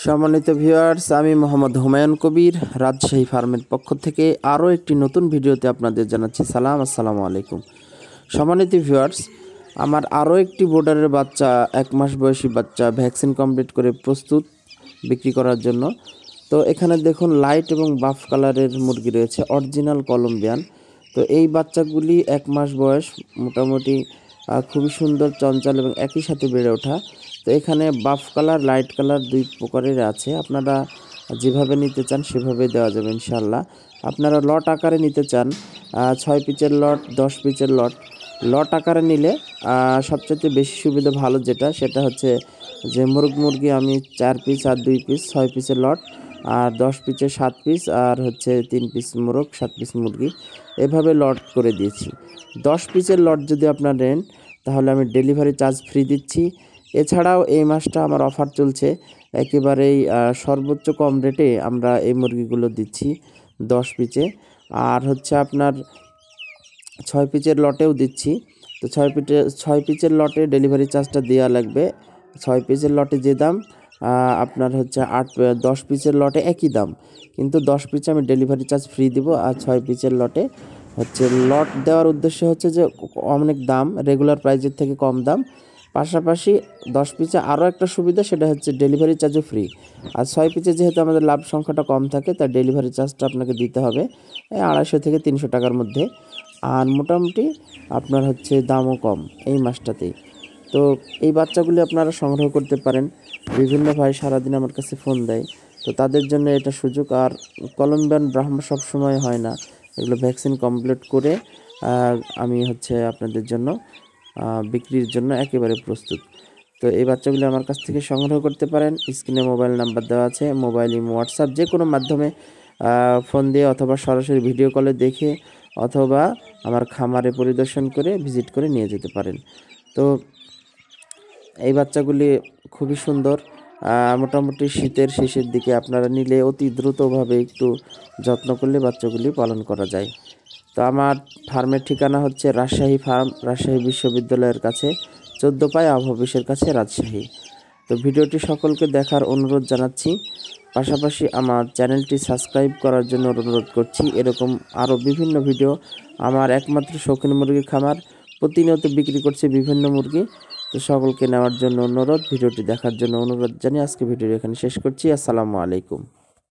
সম্মানিত ভিউয়ার্স, আমি মোহাম্মদ হুমায়ুন কবির রাজশাহী ফার্মের পক্ষ থেকে আরও একটি নতুন ভিডিওতে আপনাদের জানাচ্ছি সালাম। আসসালামু আলাইকুম। সম্মানিত ভিউয়ার্স, আমার আরও একটি বোর্ডারের বাচ্চা 1 মাস বয়সী বাচ্চা ভ্যাকসিন কমপ্লিট করে প্রস্তুত বিক্রি করার জন্য। তো এখানে দেখুন লাইট এবং বাফ কালারের মুরগি রয়েছে, অরিজিনাল কলম্বিয়ান। তো এই বাচ্চাগুলি 1 মাস বয়স, মোটামুটি খুবই সুন্দর, চঞ্চল এবং একই সাথে বেড়ে ওঠা। তো এখানে বাফ কালার, লাইট কালার দুই প্রকারের আছে। আপনারা যেভাবে নিতে চান সেভাবে দেওয়া যাবে ইনশাল্লাহ। আপনারা লট আকারে নিতে চান, 6 পিচের লট, 10 পিচের লট। লট আকারে নিলে সবচেয়ে বেশি সুবিধা ভালো যেটা, সেটা হচ্ছে যে মুরগি আমি 4 পিস আর 2 পিস, 6 পিসের লট, আর 10 পিচে 7 পিস, আর হচ্ছে 3 পিস মোরগ, 7 পিস মুরগি, এভাবে লট করে দিয়েছি। 10 পিসের লট যদি আপনার নেন তাহলে আমি ডেলিভারি চার্জ ফ্রি দিচ্ছি। এছাড়াও এই মাসটা আমার অফার চলছে, একেবারেই সর্বোচ্চ কম রেটে আমরা এই মুরগিগুলো দিচ্ছি 10 পিচে। আর হচ্ছে আপনার 6 পিচের লটেও দিচ্ছি। তো 6 পিচের লটে ডেলিভারি চার্জটা দেওয়া লাগবে। 6 পিচের লটে যে দাম, আপনার হচ্ছে 10 পিচের লটে একই দাম, কিন্তু 10 পিচে আমি ডেলিভারি চার্জ ফ্রি দিব। আর 6 পিচের লটে হচ্ছে লট দেওয়ার উদ্দেশ্য হচ্ছে যে অনেক দাম, রেগুলার প্রাইসের থেকে কম দাম। পাশাপাশি 10 পিচে আরও একটা সুবিধা, সেটা হচ্ছে ডেলিভারি চার্জও ফ্রি। আর 6 পিচে যেহেতু আমাদের লাভ সংখ্যাটা কম থাকে, তাই ডেলিভারি চার্জটা আপনাকে দিতে হবে 250 থেকে 300 টাকার মধ্যে। আর মোটামুটি আপনার হচ্ছে দামও কম এই মাসটাতেই। তো এই বাচ্চাগুলি আপনারা সংগ্রহ করতে পারেন। বিভিন্ন ভাই সারাদিন আমার কাছে ফোন দেয়, তো তাদের জন্য এটা সুযোগ। আর কলম্বিয়ান ব্রাহ্মা সবসময় হয় না, এগুলো ভ্যাকসিন কমপ্লিট করে আমি হচ্ছে আপনাদের জন্য বিক্রির জন্য একেবারে প্রস্তুত। তো এই বাচ্চাগুলি আমার কাছ থেকে সংগ্রহ করতে পারেন। স্ক্রিনে মোবাইল নাম্বার দেওয়া আছে, মোবাইল, ইমো, হোয়াটসঅ্যাপ যে কোনো মাধ্যমে ফোন দিয়ে অথবা সরাসরি ভিডিও কলে দেখে অথবা আমার খামারে পরিদর্শন করে ভিজিট করে নিয়ে যেতে পারেন। তো এই বাচ্চাগুলি খুবই সুন্দর। মোটামুটি শীতের শেষের দিকে আপনারা নিলে অতি দ্রুতভাবে একটু যত্ন করলে বাচ্চাগুলি পালন করা যায়। তো আমার ফার্মের ঠিকানা হচ্ছে রাজশাহী ফার্ম, রাজশাহী বিশ্ববিদ্যালয়ের কাছে, 14 পাই আব অফিসের কাছে, রাজশাহী। তো ভিডিওটি সকলকে দেখার অনুরোধ জানাচ্ছি। পাশাপাশি আমার চ্যানেলটি সাবস্ক্রাইব করার জন্য অনুরোধ করছি। এরকম আরও বিভিন্ন ভিডিও, আমার একমাত্র শৌখিন মুরগির খামার, প্রতিনিয়ত বিক্রি করছে বিভিন্ন মুরগি। তো সকলকে নেওয়ার জন্য অনুরোধ, ভিডিওটি দেখার জন্য অনুরোধ জানিয়ে আজকে ভিডিও এখানে শেষ করছি। আসসালামু আলাইকুম।